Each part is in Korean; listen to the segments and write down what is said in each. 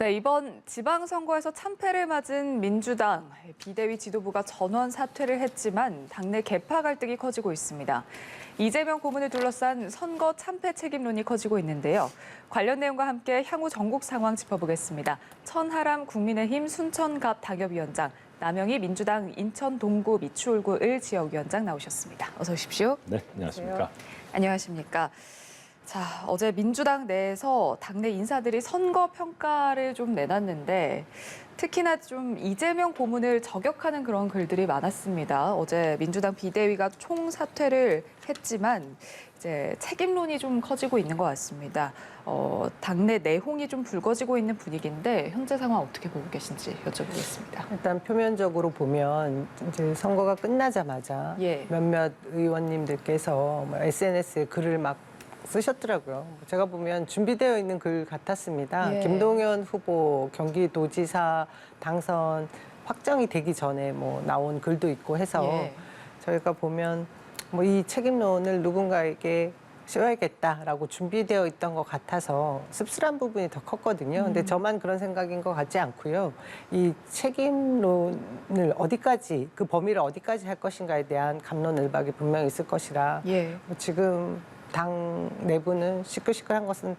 네, 이번 지방선거에서 참패를 맞은 민주당 비대위 지도부가 전원 사퇴를 했지만 당내 계파 갈등이 커지고 있습니다. 이재명 고문을 둘러싼 선거 참패 책임론이 커지고 있는데요. 관련 내용과 함께 향후 전국 상황 짚어보겠습니다. 천하람 국민의힘 순천갑 당협위원장, 남영희 민주당 인천 동구 미추홀구 을 지역위원장 나오셨습니다. 어서 오십시오. 네, 안녕하십니까. 안녕하십니까. 자, 어제 민주당 내에서 당내 인사들이 선거 평가를 좀 내놨는데 특히나 좀 이재명 고문을 저격하는 그런 글들이 많았습니다. 어제 민주당 비대위가 총사퇴를 했지만 이제 책임론이 좀 커지고 있는 것 같습니다. 당내 내홍이 좀 불거지고 있는 분위기인데 현재 상황 어떻게 보고 계신지 여쭤보겠습니다. 일단 표면적으로 보면 이제 선거가 끝나자마자 몇몇 의원님들께서 SNS에 글을 막 쓰셨더라고요. 제가 보면 준비되어 있는 글 같았습니다. 김동연 후보 경기도지사 당선 확정이 되기 전에 나온 글도 있고 해서 저희가 보면 이 책임론을 누군가에게 씌워야겠다라고 준비되어 있던 것 같아서 씁쓸한 부분이 더 컸거든요. 근데 저만 그런 생각인 것 같지 않고요. 이 책임론을 어디까지, 그 범위를 어디까지 할 것인가에 대한 갑론을박이 분명히 있을 것이라 지금 당 내부는 시끌시끌한 것은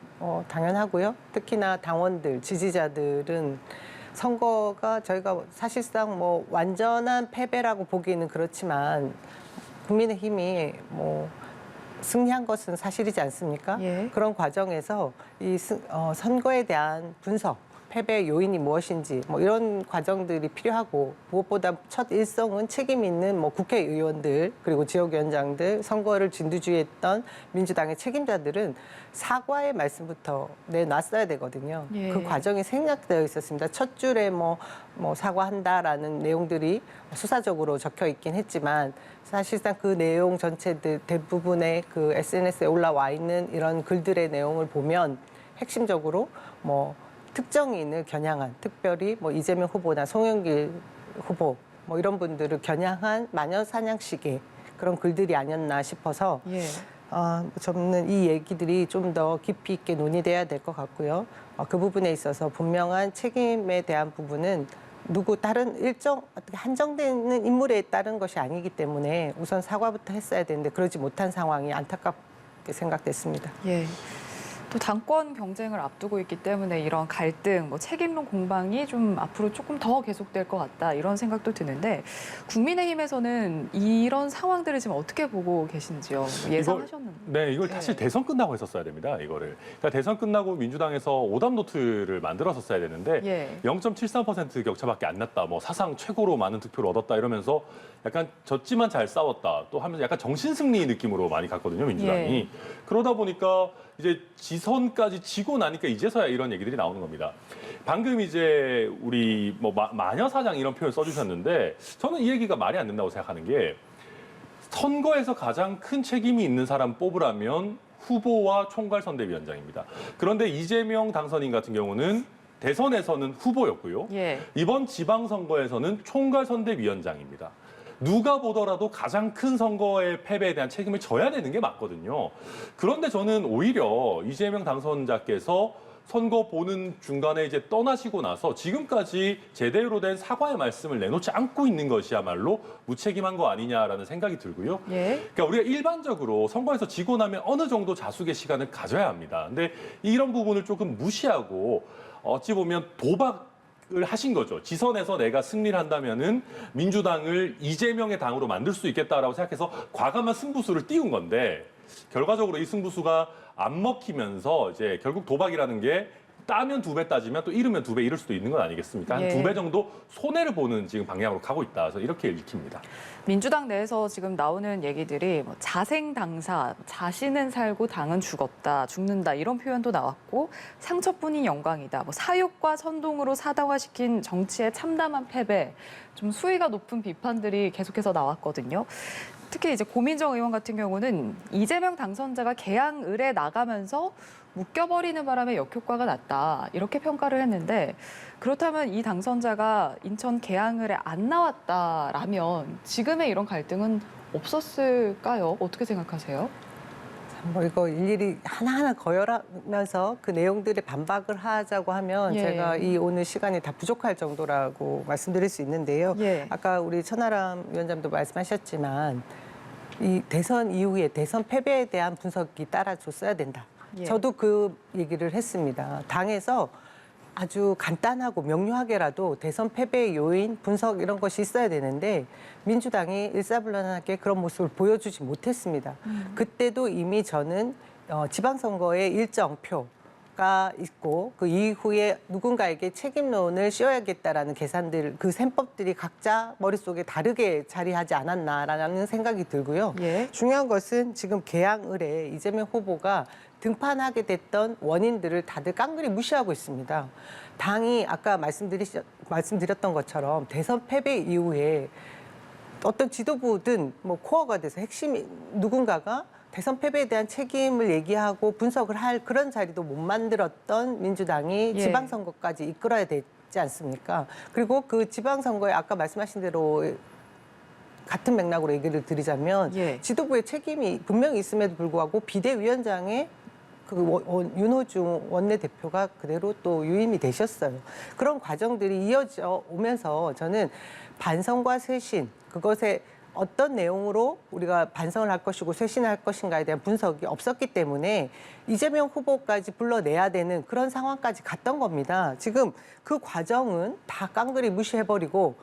당연하고요. 특히나 당원들, 지지자들은 선거가 저희가 사실상 완전한 패배라고 보기에는 그렇지만 국민의힘이 승리한 것은 사실이지 않습니까? 그런 과정에서 이 선거에 대한 분석, 패배 요인이 무엇인지 이런 과정들이 필요하고 무엇보다 첫 일성은 책임 있는 국회의원들 그리고 지역위원장들 선거를 진두지휘했던 민주당의 책임자들은 사과의 말씀부터 내놨어야 되거든요. 그 과정이 생략되어 있었습니다. 첫 줄에 사과한다라는 내용들이 수사적으로 적혀 있긴 했지만 사실상 그 내용 전체들 대부분의 그 SNS에 올라와 있는 이런 글들의 내용을 보면 핵심적으로 특정인을 겨냥한, 특별히 이재명 후보나 송영길 후보 이런 분들을 겨냥한 마녀사냥식의 그런 글들이 아니었나 싶어서 저는 이 얘기들이 좀 더 깊이 있게 논의돼야 될 것 같고요. 그 부분에 있어서 분명한 책임에 대한 부분은 다른 일정 한정되는 인물에 따른 것이 아니기 때문에 우선 사과부터 했어야 되는데 그러지 못한 상황이 안타깝게 생각됐습니다. 또 당권 경쟁을 앞두고 있기 때문에 이런 갈등, 책임론 공방이 좀 앞으로 조금 더 계속될 것 같다 이런 생각도 드는데 국민의힘에서는 이런 상황들을 지금 어떻게 보고 계신지요? 예상하셨는데. 이걸 사실 대선 끝나고 했었어야 됩니다. 이거를. 그러니까 대선 끝나고 민주당에서 오답 노트를 만들었었어야 되는데 0.73% 격차밖에 안 났다. 사상 최고로 많은 득표를 얻었다 이러면서 약간 졌지만 잘 싸웠다. 또 하면서 약간 정신승리 느낌으로 많이 갔거든요, 민주당이. 그러다 보니까 이제 지선까지 지고 나니까 이제서야 이런 얘기들이 나오는 겁니다. 방금 이제 우리 마녀사냥 이런 표현 써주셨는데 저는 이 얘기가 말이 안 된다고 생각하는 게 선거에서 가장 큰 책임이 있는 사람 뽑으라면 후보와 총괄선대위원장입니다. 그런데 이재명 당선인 같은 경우는 대선에서는 후보였고요. 이번 지방선거에서는 총괄선대위원장입니다. 누가 보더라도 가장 큰 선거의 패배에 대한 책임을 져야 되는 게 맞거든요. 그런데 저는 오히려 이재명 당선자께서 선거 보는 중간에 이제 떠나시고 나서 지금까지 제대로 된 사과의 말씀을 내놓지 않고 있는 것이야말로 무책임한 거 아니냐라는 생각이 들고요. 그러니까 우리가 일반적으로 선거에서 지고 나면 어느 정도 자숙의 시간을 가져야 합니다. 근데 이런 부분을 조금 무시하고 어찌 보면 도박을 하신 거죠. 지선에서 내가 승리를 한다면은 민주당을 이재명의 당으로 만들 수 있겠다라고 생각해서 과감한 승부수를 띄운 건데 결과적으로 이 승부수가 안 먹히면서 이제 결국 도박이라는 게 따면 2배 따지면 또 잃으면 2배 잃을 수도 있는 건 아니겠습니까? 한 2배 정도 손해를 보는 지금 방향으로 가고 있다. 그래서 이렇게 읽힙니다. 민주당 내에서 지금 나오는 얘기들이 자생당사, 자신은 살고 당은 죽는다 이런 표현도 나왔고 상처뿐인 영광이다. 사육과 선동으로 사당화시킨 정치의 참담한 패배, 좀 수위가 높은 비판들이 계속해서 나왔거든요. 특히 이제 고민정 의원 같은 경우는 이재명 당선자가 개항을에 나가면서 묶여버리는 바람에 역효과가 났다 이렇게 평가를 했는데 그렇다면 이 당선자가 인천 개항을에 안 나왔다라면 지금의 이런 갈등은 없었을까요? 어떻게 생각하세요? 뭐 이거 일일이 하나하나 거열하면서 그 내용들에 반박을 하자고 하면 예. 제가 이 오늘 시간이 다 부족할 정도라고 말씀드릴 수 있는데요. 예. 아까 우리 천하람 위원장도 말씀하셨지만 이 대선 이후에 대선 패배에 대한 분석이 따라줬어야 된다. 예. 저도 그 얘기를 했습니다. 당에서 아주 간단하고 명료하게라도 대선 패배의 요인, 분석 이런 것이 있어야 되는데 민주당이 일사불란하게 그런 모습을 보여주지 못했습니다. 그때도 이미 저는 지방선거에 일정표가 있고 그 이후에 누군가에게 책임론을 씌워야겠다라는 계산들, 그 셈법들이 각자 머릿속에 다르게 자리하지 않았나라는 생각이 들고요. 예. 중요한 것은 지금 개항을에 이재명 후보가 등판하게 됐던 원인들을 다들 깡그리 무시하고 있습니다. 당이 아까 말씀드렸던 것처럼 대선 패배 이후에 어떤 지도부든 뭐 코어가 돼서 핵심 누군가가 대선 패배에 대한 책임을 얘기하고 분석을 할 그런 자리도 못 만들었던 민주당이 예. 지방선거까지 이끌어야 되지 않습니까? 그리고 그 지방선거에 아까 말씀하신 대로 같은 맥락으로 얘기를 드리자면 예. 지도부의 책임이 분명히 있음에도 불구하고 비대위원장의 윤호중 원내대표가 그대로 또 유임이 되셨어요. 그런 과정들이 이어져 오면서 저는 반성과 쇄신, 그것에 어떤 내용으로 우리가 반성을 할 것이고 쇄신을 할 것인가에 대한 분석이 없었기 때문에 이재명 후보까지 불러내야 되는 그런 상황까지 갔던 겁니다. 지금 그 과정은 다 깡그리 무시해버리고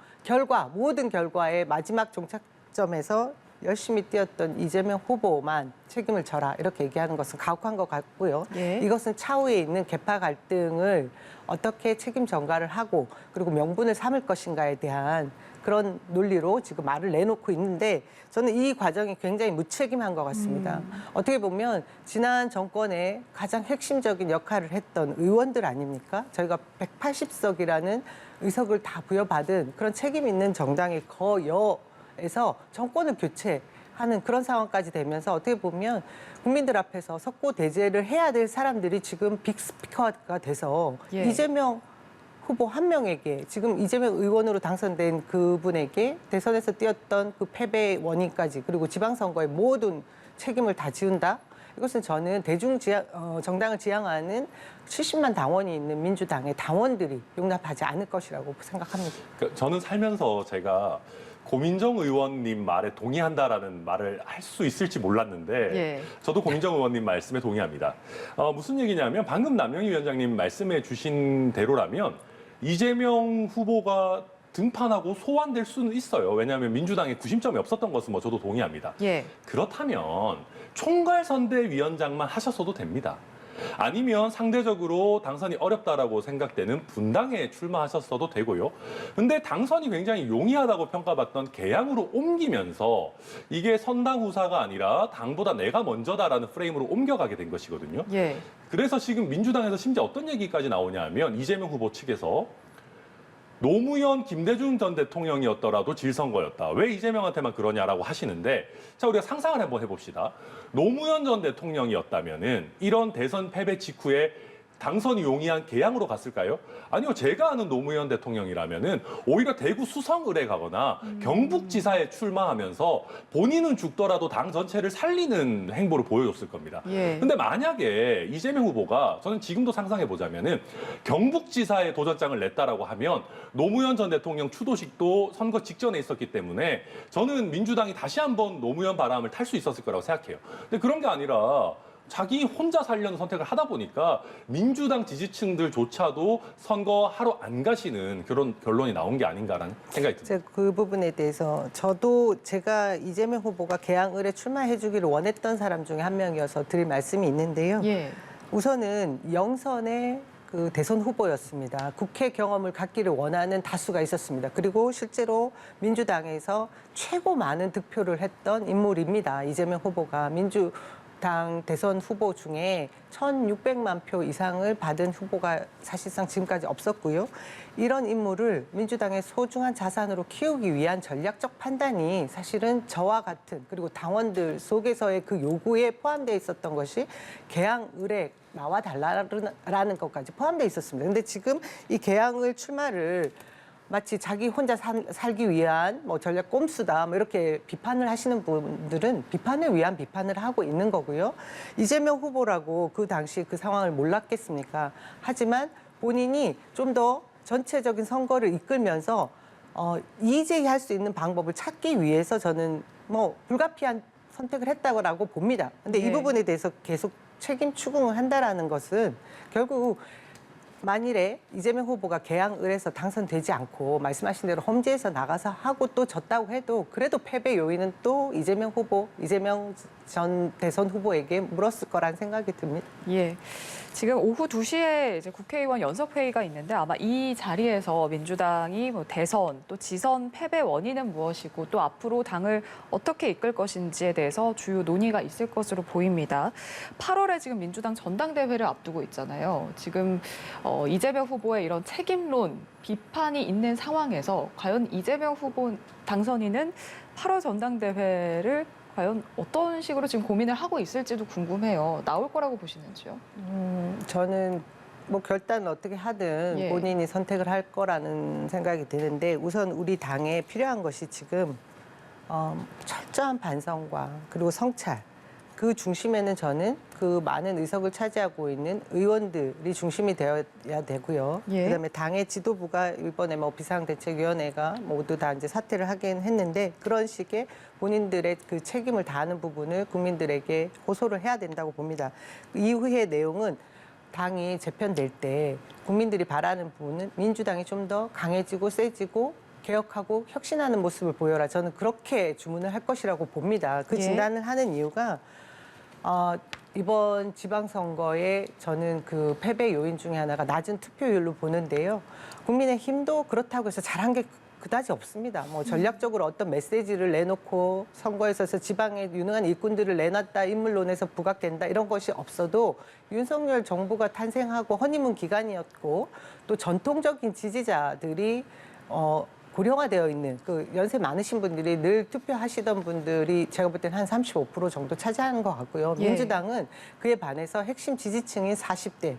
모든 결과의 마지막 종착점에서 열심히 뛰었던 이재명 후보만 책임을 져라 이렇게 얘기하는 것은 가혹한 것 같고요. 예. 이것은 차후에 있는 계파 갈등을 어떻게 책임 전가를 하고 그리고 명분을 삼을 것인가에 대한 그런 논리로 지금 말을 내놓고 있는데 저는 이 과정이 굉장히 무책임한 것 같습니다. 어떻게 보면 지난 정권의 가장 핵심적인 역할을 했던 의원들 아닙니까? 저희가 180석이라는 의석을 다 부여받은 그런 책임 있는 정당의 거여에서 정권을 교체하는 그런 상황까지 되면서 어떻게 보면 국민들 앞에서 석고대죄를 해야 될 사람들이 지금 빅스피커가 돼서 예. 이재명 후보 한 명에게 지금 이재명 의원으로 당선된 그분에게 대선에서 뛰었던 그 패배의 원인까지 그리고 지방선거의 모든 책임을 다 지운다? 이것은 저는 정당을 지향하는 70만 당원이 있는 민주당의 당원들이 용납하지 않을 것이라고 생각합니다. 그러니까 저는 살면서 제가 고민정 의원님 말에 동의한다라는 말을 할 수 있을지 몰랐는데 예. 저도 고민정 의원님 말씀에 동의합니다. 무슨 얘기냐면 방금 남영희 위원장님 말씀해 주신 대로라면 이재명 후보가 등판하고 소환될 수는 있어요. 왜냐하면 민주당에 구심점이 없었던 것은 뭐 저도 동의합니다. 예. 그렇다면 총괄선대위원장만 하셨어도 됩니다. 아니면 상대적으로 당선이 어렵다라고 생각되는 분당에 출마하셨어도 되고요. 근데 당선이 굉장히 용이하다고 평가받던 개항으로 옮기면서 이게 선당 후사가 아니라 당보다 내가 먼저다라는 프레임으로 옮겨가게 된 것이거든요. 예. 그래서 지금 민주당에서 심지어 어떤 얘기까지 나오냐 하면 이재명 후보 측에서 노무현 김대중 전 대통령이었더라도 질선거였다. 왜 이재명한테만 그러냐라고 하시는데 자 우리가 상상을 한번 해봅시다. 노무현 전 대통령이었다면은 이런 대선 패배 직후에 당선이 용이한 개항으로 갔을까요? 아니요. 제가 아는 노무현 대통령이라면은 오히려 대구 수성을에 가거나 경북지사에 출마하면서 본인은 죽더라도 당 전체를 살리는 행보를 보여줬을 겁니다. 예. 근데 만약에 이재명 후보가 저는 지금도 상상해 보자면은 경북지사에 도전장을 냈다라고 하면 노무현 전 대통령 추도식도 선거 직전에 있었기 때문에 저는 민주당이 다시 한번 노무현 바람을 탈 수 있었을 거라고 생각해요. 근데 그런 게 아니라 자기 혼자 살려는 선택을 하다 보니까 민주당 지지층들조차도 선거하러 안 가시는 그런 결론이 나온 게 아닌가라는 생각이 듭니다. 제가 그 부분에 대해서 제가 이재명 후보가 개항을에 출마해 주기를 원했던 사람 중에 한 명이어서 드릴 말씀이 있는데요. 예. 우선은 영선의 그 대선 후보였습니다. 국회 경험을 갖기를 원하는 다수가 있었습니다. 그리고 실제로 민주당에서 최고 많은 득표를 했던 인물입니다. 이재명 후보가 민주당 대선 후보 중에 1,600만 표 이상을 받은 후보가 사실상 지금까지 없었고요. 이런 인물을 민주당의 소중한 자산으로 키우기 위한 전략적 판단이 사실은 저와 같은 그리고 당원들 속에서의 그 요구에 포함되어 있었던 것이 개항을에 나와 달라라는 것까지 포함되어 있었습니다. 근데 지금 이 개항을 출마를 마치 자기 혼자 살기 위한 뭐 전략 꼼수다 뭐 이렇게 비판을 하시는 분들은 비판을 위한 비판을 하고 있는 거고요. 이재명 후보라고 그 당시 그 상황을 몰랐겠습니까? 하지만 본인이 좀 더 전체적인 선거를 이끌면서 이의제기할 수 있는 방법을 찾기 위해서 저는 뭐 불가피한 선택을 했다고 봅니다. 근데 이 부분에 대해서 계속 책임 추궁을 한다라는 것은 결국 만일에 이재명 후보가 개항을 해서 당선되지 않고 말씀하신 대로 험지에서 나가서 하고 또 졌다고 해도 그래도 패배 요인은 또 이재명 전 대선 후보에게 물었을 거란 생각이 듭니다. 예. 지금 오후 2시에 이제 국회의원 연석회의가 있는데 아마 이 자리에서 민주당이 뭐 대선 또 지선 패배 원인은 무엇이고 또 앞으로 당을 어떻게 이끌 것인지에 대해서 주요 논의가 있을 것으로 보입니다. 8월에 지금 민주당 전당대회를 앞두고 있잖아요. 지금 이재명 후보의 이런 책임론, 비판이 있는 상황에서 과연 이재명 후보 당선인은 8월 전당대회를 과연 어떤 식으로 지금 고민을 하고 있을지도 궁금해요. 나올 거라고 보시는지요? 저는 뭐 결단을 어떻게 하든 본인이 선택을 할 거라는 생각이 드는데 우선 우리 당에 필요한 것이 지금 철저한 반성과 그리고 성찰 그 중심에는 저는 그 많은 의석을 차지하고 있는 의원들이 중심이 되어야 되고요. 그다음에 당의 지도부가 이번에 뭐 비상대책위원회가 모두 다 이제 사퇴를 하긴 했는데 그런 식의 본인들의 그 책임을 다하는 부분을 국민들에게 호소를 해야 된다고 봅니다. 이후의 내용은 당이 재편될 때 국민들이 바라는 부분은 민주당이 좀 더 강해지고 세지고 개혁하고 혁신하는 모습을 보여라. 저는 그렇게 주문을 할 것이라고 봅니다. 그 진단을 하는 이유가 이번 지방선거에 저는 그 패배 요인 중에 하나가 낮은 투표율로 보는데요. 국민의힘도 그렇다고 해서 잘한 게 그다지 없습니다. 뭐 전략적으로 어떤 메시지를 내놓고 선거에 있어서 지방에 유능한 일꾼들을 내놨다, 인물론에서 부각된다 이런 것이 없어도 윤석열 정부가 탄생하고 허니문 기간이었고 또 전통적인 지지자들이 고령화되어 있는 그 연세 많으신 분들이 늘 투표하시던 분들이 제가 볼 때는 한 35% 정도 차지하는 것 같고요. 민주당은 그에 반해서 핵심 지지층인 40대,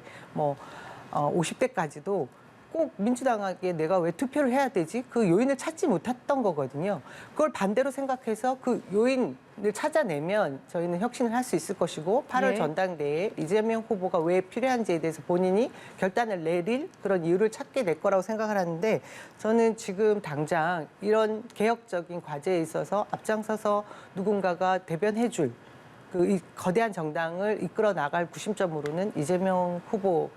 50대까지도 꼭 민주당에게 내가 왜 투표를 해야 되지? 그 요인을 찾지 못했던 거거든요. 그걸 반대로 생각해서 그 요인을 찾아내면 저희는 혁신을 할 수 있을 것이고 8월 전당대회에 이재명 후보가 왜 필요한지에 대해서 본인이 결단을 내릴 그런 이유를 찾게 될 거라고 생각을 하는데 저는 지금 당장 이런 개혁적인 과제에 있어서 앞장서서 누군가가 대변해 줄 그 거대한 정당을 이끌어 나갈 구심점으로는 이재명 후보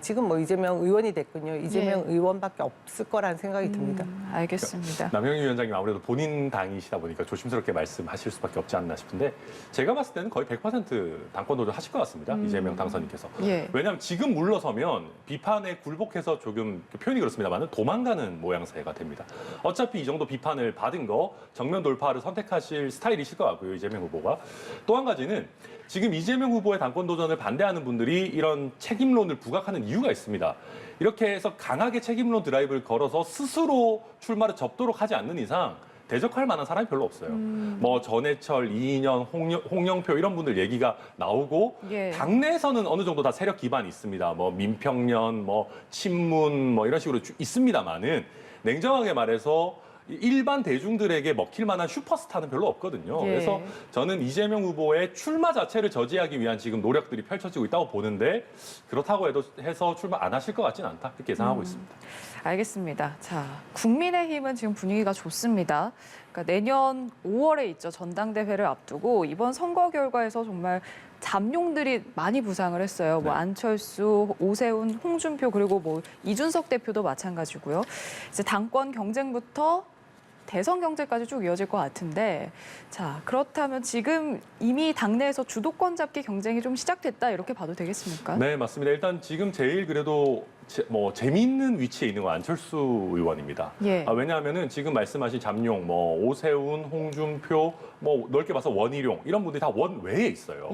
지금 뭐 이재명 의원이 됐군요. 이재명 의원밖에 없을 거라는 생각이 듭니다. 알겠습니다. 남영희 위원장님 아무래도 본인 당이시다 보니까 조심스럽게 말씀하실 수밖에 없지 않나 싶은데 제가 봤을 때는 거의 100% 당권 도전하실 것 같습니다. 이재명 당선인께서. 왜냐하면 지금 물러서면 비판에 굴복해서 조금 표현이 그렇습니다만 도망가는 모양새가 됩니다. 어차피 이 정도 비판을 받은 거 정면 돌파를 선택하실 스타일이실 것 같고요. 이재명 후보가. 또 한 가지는 지금 이재명 후보의 당권 도전을 반대하는 분들이 이런 책임론을 부각하는 이유가 있습니다. 이렇게 해서 강하게 책임론 드라이브를 걸어서 스스로 출마를 접도록 하지 않는 이상 대적할 만한 사람이 별로 없어요. 뭐 전해철, 이인영, 홍영표 이런 분들 얘기가 나오고 당내에서는 어느 정도 다 세력 기반이 있습니다. 뭐 민평년, 뭐 친문 뭐 이런 식으로 있습니다만은 냉정하게 말해서 일반 대중들에게 먹힐 만한 슈퍼스타는 별로 없거든요. 그래서 저는 이재명 후보의 출마 자체를 저지하기 위한 지금 노력들이 펼쳐지고 있다고 보는데 그렇다고 해서 출마 안 하실 것 같지는 않다. 그렇게 예상하고 있습니다. 알겠습니다. 자, 국민의힘은 지금 분위기가 좋습니다. 그러니까 내년 5월에 있죠. 전당대회를 앞두고 이번 선거 결과에서 정말 잠룡들이 많이 부상을 했어요. 뭐 안철수, 오세훈, 홍준표 그리고 뭐 이준석 대표도 마찬가지고요. 이제 당권 경쟁부터 대선 경쟁까지 쭉 이어질 것 같은데 자 그렇다면 지금 이미 당내에서 주도권 잡기 경쟁이 좀 시작됐다 이렇게 봐도 되겠습니까? 네, 맞습니다. 일단 지금 제일 그래도 재미있는 위치에 있는 건 안철수 의원입니다. 왜냐하면은 지금 말씀하신 잠룡, 뭐 오세훈, 홍준표, 뭐 넓게 봐서 원희룡 이런 분들이 다 원외에 있어요.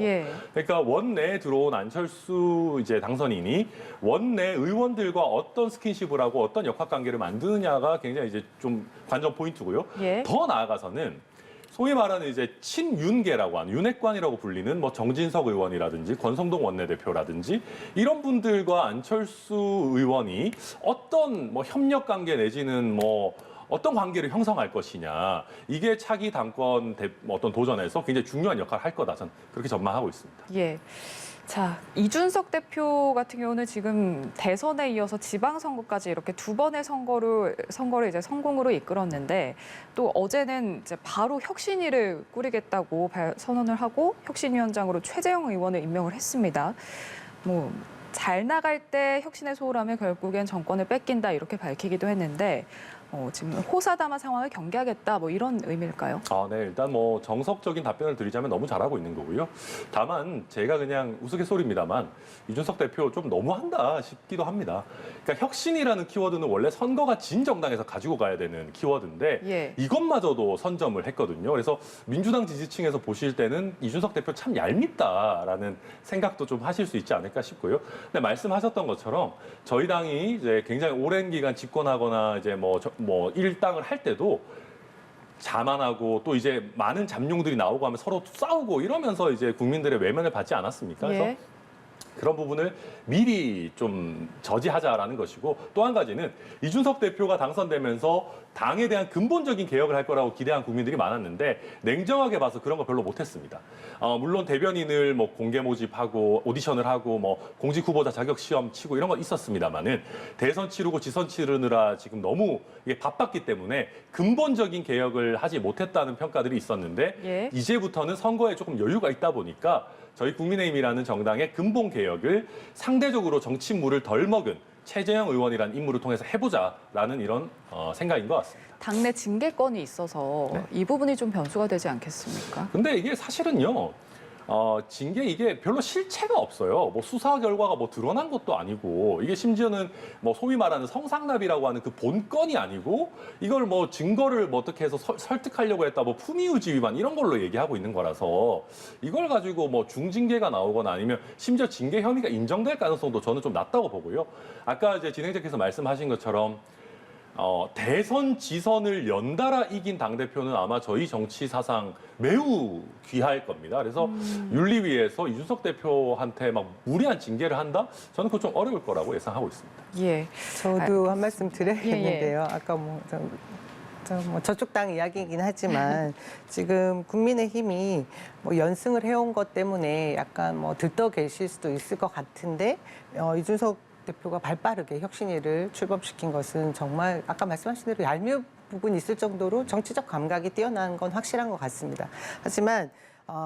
그러니까 원내에 들어온 안철수 이제 당선인이 원내 의원들과 어떤 스킨십을 하고 어떤 역학 관계를 만드느냐가 굉장히 이제 좀 관전 포인트고요. 더 나아가서는 소위 말하는 이제 친윤계라고 하는 윤핵관이라고 불리는 뭐 정진석 의원이라든지 권성동 원내대표라든지 이런 분들과 안철수 의원이 어떤 뭐 협력 관계 내지는 뭐 어떤 관계를 형성할 것이냐, 이게 차기 당권 어떤 도전에서 굉장히 중요한 역할을 할 거다, 저는 그렇게 전망하고 있습니다. 예. 자, 이준석 대표 같은 경우는 지금 대선에 이어서 지방선거까지 이렇게 두 번의 선거를 이제 성공으로 이끌었는데, 또 어제는 이제 바로 혁신위를 꾸리겠다고 선언을 하고 혁신위원장으로 최재형 의원을 임명을 했습니다. 뭐 잘 나갈 때 혁신의 소홀하면 결국엔 정권을 뺏긴다 이렇게 밝히기도 했는데, 지금 호사다마 상황을 경계하겠다 뭐 이런 의미일까요? 네. 일단 뭐 정석적인 답변을 드리자면 너무 잘하고 있는 거고요. 다만 제가 그냥 우스갯소리입니다만 이준석 대표 좀 너무한다 싶기도 합니다. 그러니까 혁신이라는 키워드는 원래 선거가 진 정당에서 가지고 가야 되는 키워드인데 예. 이것마저도 선점을 했거든요. 그래서 민주당 지지층에서 보실 때는 이준석 대표 참 얄밉다라는 생각도 좀 하실 수 있지 않을까 싶고요. 근데 말씀하셨던 것처럼 저희 당이 이제 굉장히 오랜 기간 집권하거나 이제 뭐 일당을 할 때도 자만하고 또 이제 많은 잠룡들이 나오고 하면 서로 싸우고 이러면서 이제 국민들의 외면을 받지 않았습니까? 그래서 예. 그런 부분을 미리 좀 저지하자라는 것이고, 또 한 가지는 이준석 대표가 당선되면서 당에 대한 근본적인 개혁을 할 거라고 기대한 국민들이 많았는데 냉정하게 봐서 그런 거 별로 못했습니다. 물론 대변인을 뭐 공개 모집하고 오디션을 하고 뭐 공직 후보자 자격 시험 치고 이런 건 있었습니다만은 대선 치르고 지선 치르느라 지금 너무 이게 바빴기 때문에 근본적인 개혁을 하지 못했다는 평가들이 있었는데 예. 이제부터는 선거에 조금 여유가 있다 보니까 저희 국민의힘이라는 정당의 근본 개혁을 상대적으로 정치물을 덜 먹은 최재형 의원이라는 인물을 통해서 해보자라는 이런 생각인 것 같습니다. 당내 징계권이 있어서 네. 이 부분이 좀 변수가 되지 않겠습니까? 근데 이게 사실은요, 징계 이게 별로 실체가 없어요. 뭐 수사 결과가 뭐 드러난 것도 아니고, 이게 심지어는 뭐 소위 말하는 성상납이라고 하는 그 본건이 아니고, 이걸 뭐 증거를 뭐 어떻게 해서 설득하려고 했다, 뭐 품위유지 위반 이런 걸로 얘기하고 있는 거라서 이걸 가지고 뭐 중징계가 나오거나 아니면 심지어 징계 혐의가 인정될 가능성도 저는 좀 낮다고 보고요. 아까 이제 진행자께서 말씀하신 것처럼 대선 지선을 연달아 이긴 당대표는 아마 저희 정치 사상 매우 귀할 겁니다. 그래서 윤리위에서 이준석 대표한테 막 무리한 징계를 한다? 저는 그거 좀 어려울 거라고 예상하고 있습니다. 예. 저도 한 말씀 드려야겠는데요. 예. 아까 저쪽 당 이야기이긴 하지만 지금 국민의힘이 뭐 연승을 해온 것 때문에 약간 뭐 들떠 계실 수도 있을 것 같은데 이준석 대표가 발빠르게 혁신위를 출범시킨 것은 정말 아까 말씀하신 대로 얄미운 부분이 있을 정도로 정치적 감각이 뛰어난 건 확실한 것 같습니다. 하지만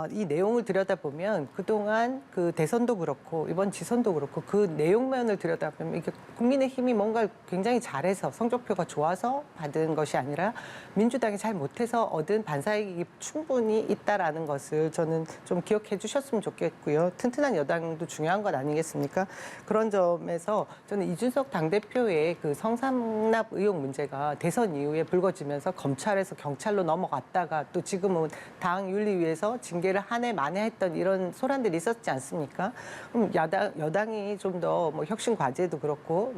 이 내용을 들여다보면 그동안 그 대선도 그렇고 이번 지선도 그렇고 그 내용면을 들여다보면 이게 국민의힘이 뭔가 굉장히 잘해서 성적표가 좋아서 받은 것이 아니라 민주당이 잘 못해서 얻은 반사이익이 충분히 있다라는 것을 저는 좀 기억해 주셨으면 좋겠고요. 튼튼한 여당도 중요한 것 아니겠습니까? 그런 점에서 저는 이준석 당대표의 그 성상납 의혹 문제가 대선 이후에 불거지면서 검찰에서 경찰로 넘어갔다가 또 지금은 당 윤리위에서 징계를 한 해 만에 했던 이런 소란들이 있었지 않습니까? 그럼 여당이 좀 더 뭐 혁신 과제도 그렇고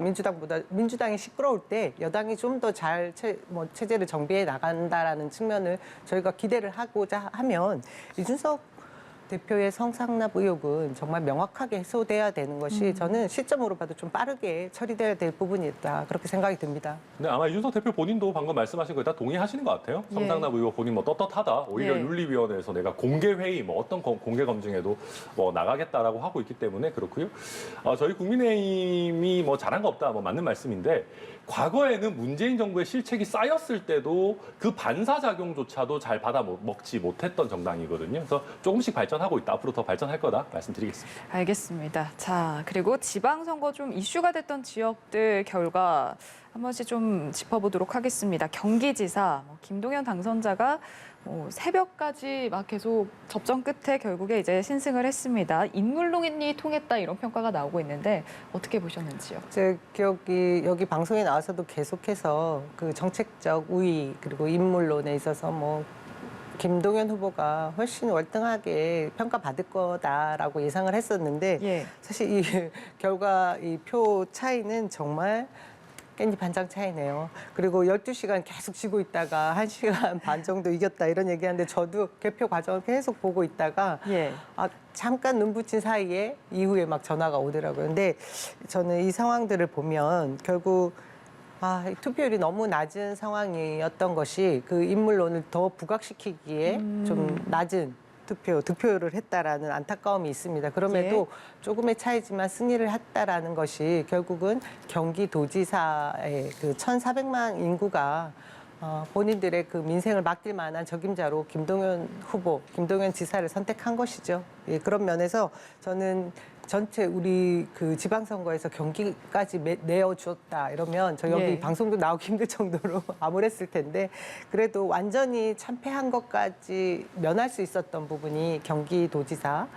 민주당이 시끄러울 때 여당이 좀 더 잘 체제를 정비해 나간다라는 측면을 저희가 기대를 하고자 하면 이준석 대표의 성상납 의혹은 정말 명확하게 해소돼야 되는 것이 저는 시점으로 봐도 좀 빠르게 처리돼야 될 부분이다 그렇게 생각이 듭니다. 근데 아마 이준석 대표 본인도 방금 말씀하신 거에 다 동의하시는 것 같아요. 예. 성상납 의혹 본인 뭐 떳떳하다. 오히려 예. 윤리위원회에서 내가 공개 회의 뭐 어떤 공개 검증에도 뭐 나가겠다라고 하고 있기 때문에 그렇고요. 저희 국민의힘이 뭐 잘한 거 없다. 뭐 맞는 말씀인데 과거에는 문재인 정부의 실책이 쌓였을 때도 그 반사작용조차도 잘 받아 먹지 못했던 정당이거든요. 그래서 조금씩 발전하고 있다. 앞으로 더 발전할 거다 말씀드리겠습니다. 알겠습니다. 자, 그리고 지방선거 좀 이슈가 됐던 지역들 결과 한 번씩 좀 짚어보도록 하겠습니다. 경기지사 김동연 당선자가 새벽까지 막 계속 접전 끝에 결국에 이제 신승을 했습니다. 인물론이 통했다 이런 평가가 나오고 있는데 어떻게 보셨는지요? 제 기억이 여기 방송에 나와서도 계속해서 그 정책적 우위 그리고 인물론에 있어서 뭐 김동연 후보가 훨씬 월등하게 평가받을 거다라고 예상을 했었는데 예. 사실 이 결과 이 표 차이는 정말 깻잎 한 장 차이네요. 그리고 12시간 계속 지고 있다가 1시간 반 정도 이겼다 이런 얘기하는데 저도 개표 과정을 계속 보고 있다가 잠깐 눈 붙인 사이에 이후에 막 전화가 오더라고요. 근데 저는 이 상황들을 보면 결국 이 투표율이 너무 낮은 상황이었던 것이 그 인물론을 더 부각시키기에 좀 낮은 득표를 했다라는 안타까움이 있습니다. 그럼에도 조금의 차이지만 승리를 했다라는 것이 결국은 경기도지사의 그 1,400만 인구가 본인들의 그 민생을 맡길 만한 적임자로 김동연 후보, 김동연 지사를 선택한 것이죠. 예, 그런 면에서 저는 전체 우리 그 지방선거에서 경기까지 내어주었다 이러면 저 여기 방송도 나오기 힘들 정도로 암울했을 텐데 그래도 완전히 참패한 것까지 면할 수 있었던 부분이 경기도지사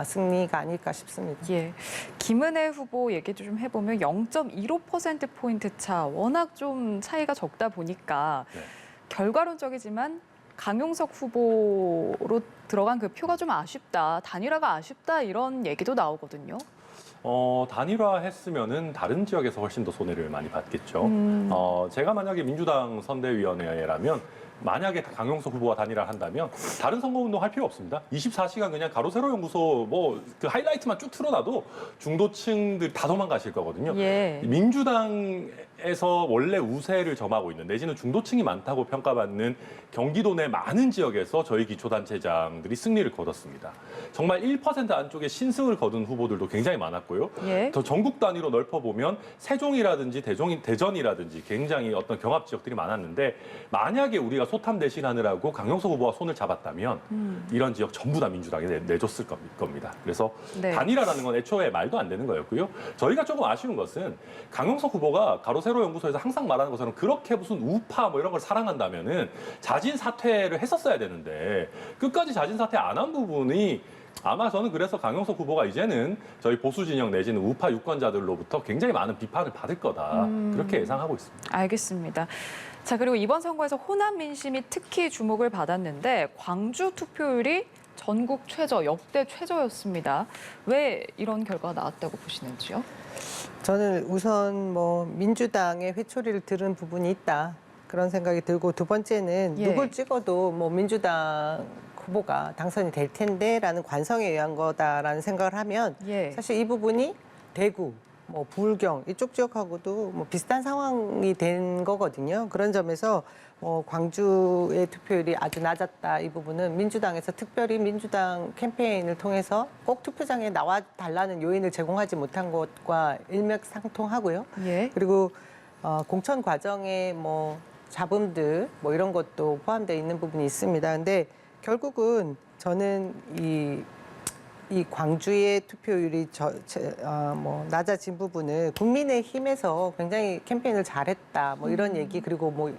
승리가 아닐까 싶습니다. 예. 김은혜 후보 얘기도 좀 해보면 0.15%포인트 차 워낙 좀 차이가 적다 보니까 결과론적이지만 강용석 후보로 들어간 그 표가 좀 아쉽다, 단일화가 아쉽다 이런 얘기도 나오거든요. 단일화했으면은 다른 지역에서 훨씬 더 손해를 많이 봤겠죠. 제가 만약에 민주당 선대위원회라면 만약에 강용석 후보가 단일화를 한다면 다른 선거운동 할 필요 없습니다. 24시간 그냥 가로세로 연구소 뭐 그 하이라이트만 쭉 틀어놔도 중도층들 다 도망가실 거거든요. 민주당에서 원래 우세를 점하고 있는 내지는 중도층이 많다고 평가받는 경기도 내 많은 지역에서 저희 기초단체장들이 승리를 거뒀습니다. 정말 1% 안쪽에 신승을 거둔 후보들도 굉장히 많았고요. 더 전국 단위로 넓혀보면 세종이라든지 대전이라든지 굉장히 어떤 경합 지역들이 많았는데 만약에 우리가 소탐 대신하느라고 강용석 후보와 손을 잡았다면 이런 지역 전부 다 민주당에 내줬을 겁니다. 그래서 단일화라는 건 애초에 말도 안 되는 거였고요. 저희가 조금 아쉬운 것은 강용석 후보가 가로세로 연구소에서 항상 말하는 것처럼 그렇게 무슨 우파 뭐 이런 걸 사랑한다면은 자진 사퇴를 했었어야 되는데 끝까지 자진 사퇴 안 한 부분이 아마 저는 그래서 강용석 후보가 이제는 저희 보수 진영 내지는 우파 유권자들로부터 굉장히 많은 비판을 받을 거다. 그렇게 예상하고 있습니다. 알겠습니다. 자, 그리고 이번 선거에서 호남 민심이 특히 주목을 받았는데 광주 투표율이 전국 최저, 역대 최저였습니다. 왜 이런 결과가 나왔다고 보시는지요? 저는 우선 뭐 민주당의 회초리를 들은 부분이 있다. 그런 생각이 들고 두 번째는 누굴 찍어도 뭐 민주당 후보가 당선이 될 텐데라는 관성에 의한 거다라는 생각을 하면 사실 이 부분이 대구, 뭐 불경 이쪽 지역하고도 뭐 비슷한 상황이 된 거거든요. 그런 점에서 광주의 투표율이 아주 낮았다. 이 부분은 민주당에서 특별히 민주당 캠페인을 통해서 꼭 투표장에 나와 달라는 요인을 제공하지 못한 것과 일맥상통하고요. 그리고 공천 과정에 뭐 잡음들 뭐 이런 것도 포함되어 있는 부분이 있습니다. 근데 결국은 저는 이 광주의 투표율이 뭐 낮아진 부분을 국민의힘에서 굉장히 캠페인을 잘했다 뭐 이런 얘기 그리고 뭐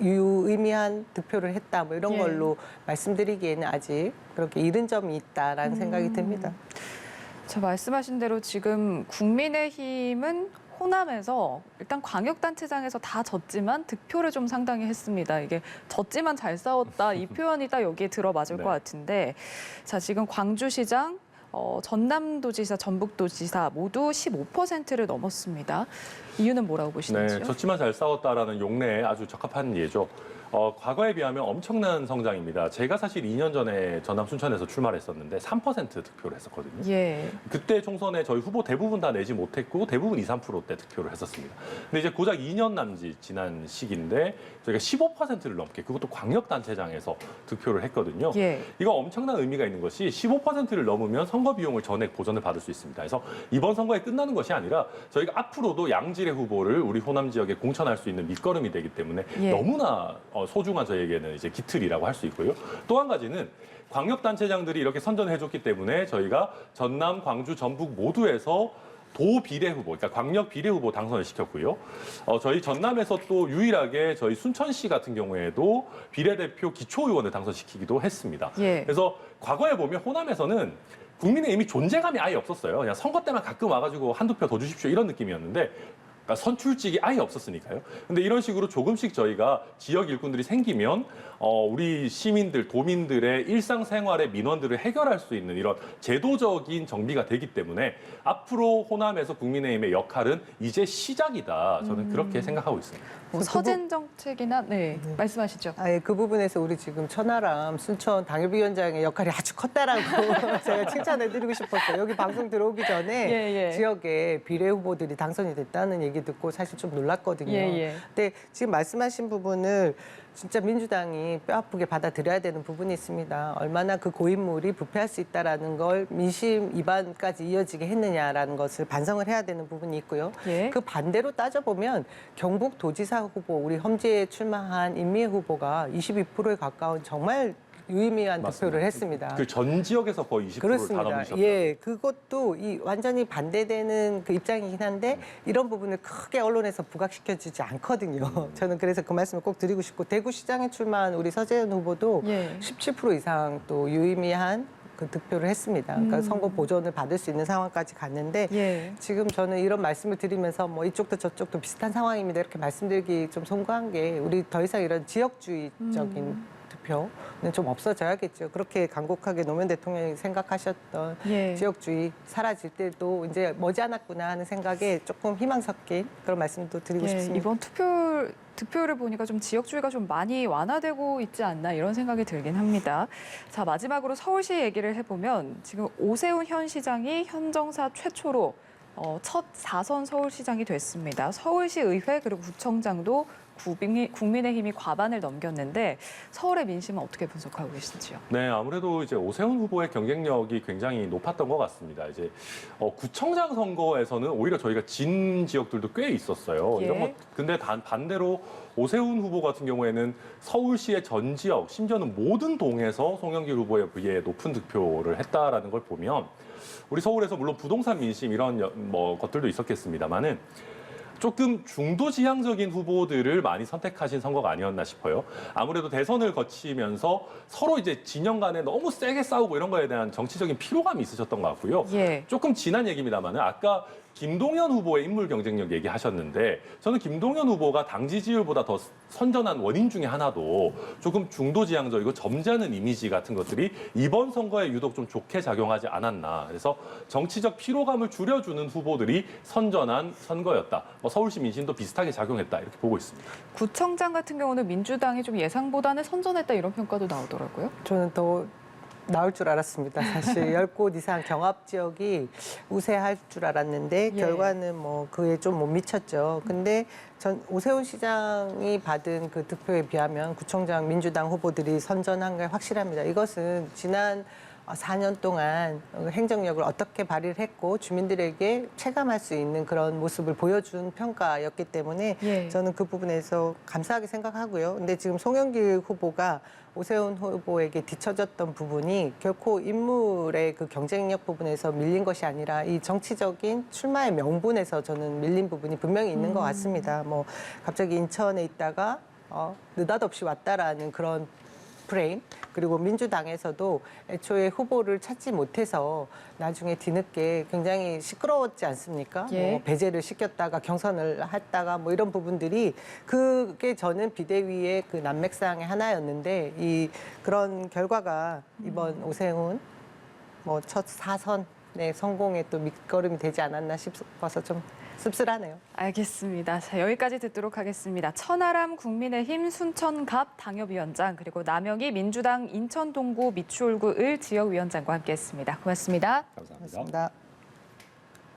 유의미한 득표를 했다 뭐 이런 걸로 말씀드리기에는 아직 그렇게 이른 점이 있다라는 생각이 듭니다. 저 말씀하신 대로 지금 국민의힘은 호남에서 일단 광역단체장에서 다 졌지만 득표를 좀 상당히 했습니다. 이게 졌지만 잘 싸웠다 이 표현이 딱 여기에 들어맞을 것 같은데 자 지금 광주시장, 전남도지사, 전북도지사 모두 15%를 넘었습니다. 이유는 뭐라고 보시는지요? 졌지만 잘 싸웠다라는 용례에 아주 적합한 예죠. 과거에 비하면 엄청난 성장입니다. 제가 사실 2년 전에 전남 순천에서 출마를 했었는데 3% 득표를 했었거든요. 그때 총선에 저희 후보 대부분 다 내지 못했고 대부분 2, 3%대 득표를 했었습니다. 근데 이제 고작 2년 남짓 지난 시기인데 저희가 15%를 넘게 그것도 광역단체장에서 득표를 했거든요. 이거 엄청난 의미가 있는 것이 15%를 넘으면 선거 비용을 전액 보전을 받을 수 있습니다. 그래서 이번 선거에 끝나는 것이 아니라 저희가 앞으로도 양질의 후보를 우리 호남 지역에 공천할 수 있는 밑거름이 되기 때문에 너무나 소중한 저희에게는 이제 기틀이라고 할 수 있고요. 또 한 가지는 광역단체장들이 이렇게 선전해줬기 때문에 저희가 전남, 광주, 전북 모두에서 도 비례 후보, 그러니까 광역 비례 후보 당선을 시켰고요. 저희 전남에서 또 유일하게 저희 순천시 같은 경우에도 비례대표 기초의원을 당선시키기도 했습니다. 그래서 과거에 보면 호남에서는 국민의힘이 존재감이 아예 없었어요. 그냥 선거 때만 가끔 와가지고 한두 표 더 주십시오 이런 느낌이었는데 그러니까 선출직이 아예 없었으니까요. 근데 이런 식으로 조금씩 저희가 지역 일꾼들이 생기면 우리 시민들, 도민들의 일상생활의 민원들을 해결할 수 있는 이런 제도적인 정비가 되기 때문에 앞으로 호남에서 국민의힘의 역할은 이제 시작이다. 저는 그렇게 생각하고 있습니다. 뭐 서진 정책이나 말씀하시죠. 그 부분에서 우리 지금 천하람 순천 당협위원장의 역할이 아주 컸다라고 제가 칭찬해드리고 싶었어요. 여기 방송 들어오기 전에 지역에 비례 후보들이 당선이 됐다는 얘기 듣고 사실 좀 놀랐거든요. 근데 지금 말씀하신 부분을 진짜 민주당이 뼈아프게 받아들여야 되는 부분이 있습니다. 얼마나 그 고인물이 부패할 수 있다라는 걸 민심 위반까지 이어지게 했느냐라는 것을 반성을 해야 되는 부분이 있고요. 그 반대로 따져보면 경북도지사 후보, 우리 험지에 출마한 임미애 후보가 22%에 가까운 정말 유의미한 득표를 했습니다. 그 전 지역에서 거의 20%를 다 넘으셨다. 그것도 완전히 반대되는 그 입장이긴 한데 이런 부분을 크게 언론에서 부각시켜주지 않거든요. 저는 그래서 그 말씀을 꼭 드리고 싶고 대구시장에 출마한 우리 서재현 후보도 17% 이상 또 유의미한 그 득표를 했습니다. 그러니까 선거 보존을 받을 수 있는 상황까지 갔는데 지금 저는 이런 말씀을 드리면서 뭐 이쪽도 저쪽도 비슷한 상황입니다. 이렇게 말씀드리기 좀 송구한 게 우리 더 이상 이런 지역주의적인 투표는 좀 없어져야겠죠. 그렇게 간곡하게 노무현 대통령이 생각하셨던 지역주의 사라질 때도 이제 머지않았구나 하는 생각에 조금 희망 섞인 그런 말씀도 드리고 싶습니다. 이번 득표를 보니까 좀 지역주의가 좀 많이 완화되고 있지 않나 이런 생각이 들긴 합니다. 자, 마지막으로 서울시 얘기를 해보면 지금 오세훈 현 시장이 현정사 최초로 첫 4선 서울시장이 됐습니다. 서울시 의회 그리고 구청장도 국민의힘이 과반을 넘겼는데 서울의 민심은 어떻게 분석하고 계신지요? 네, 아무래도 이제 오세훈 후보의 경쟁력이 굉장히 높았던 것 같습니다. 이제 구청장 선거에서는 오히려 저희가 진 지역들도 꽤 있었어요. 근데 반대로 오세훈 후보 같은 경우에는 서울시의 전 지역, 심지어는 모든 동에서 송영길 후보에 비해 높은 득표를 했다라는 걸 보면 우리 서울에서 물론 부동산 민심 이런 것들도 있었겠습니다만은 조금 중도지향적인 후보들을 많이 선택하신 선거가 아니었나 싶어요. 아무래도 대선을 거치면서 서로 이제 진영 간에 너무 세게 싸우고 이런 거에 대한 정치적인 피로감이 있으셨던 것 같고요. 조금 지난 얘기입니다만은 아까 김동연 후보의 인물 경쟁력 얘기하셨는데 저는 김동연 후보가 당 지지율보다 더 선전한 원인 중에 하나도 조금 중도지향적이고 점잖은 이미지 같은 것들이 이번 선거에 유독 좀 좋게 작용하지 않았나. 그래서 정치적 피로감을 줄여주는 후보들이 선전한 선거였다. 서울시 민심도 비슷하게 작용했다. 이렇게 보고 있습니다. 구청장 같은 경우는 민주당이 좀 예상보다는 선전했다 이런 평가도 나오더라고요. 저는 더 나올 줄 알았습니다. 사실 10곳 이상 경합 지역이 우세할 줄 알았는데 결과는 뭐 그에 좀 못 미쳤죠. 근데 전 오세훈 시장이 받은 그 득표에 비하면 구청장 민주당 후보들이 선전한 게 확실합니다. 이것은 지난 4년 동안 행정력을 어떻게 발휘를 했고 주민들에게 체감할 수 있는 그런 모습을 보여준 평가였기 때문에 저는 그 부분에서 감사하게 생각하고요. 근데 지금 송영길 후보가 오세훈 후보에게 뒤처졌던 부분이 결코 인물의 그 경쟁력 부분에서 밀린 것이 아니라 이 정치적인 출마의 명분에서 저는 밀린 부분이 분명히 있는 것 같습니다. 뭐 갑자기 인천에 있다가 느닷없이 왔다라는 그런 프레임, 그리고 민주당에서도 애초에 후보를 찾지 못해서 나중에 뒤늦게 굉장히 시끄러웠지 않습니까? 뭐 배제를 시켰다가 경선을 했다가 뭐 이런 부분들이 그게 저는 비대위의 그 난맥상의 하나였는데 그런 결과가 이번 오세훈 첫 4선의 성공에 또 밑거름이 되지 않았나 싶어서 좀 씁쓸하네요. 알겠습니다. 자, 여기까지 듣도록 하겠습니다. 천하람 국민의힘 순천갑 당협위원장 그리고 남영희 민주당 인천동구 미추홀구 을 지역위원장과 함께했습니다. 고맙습니다. 감사합니다. 고맙습니다.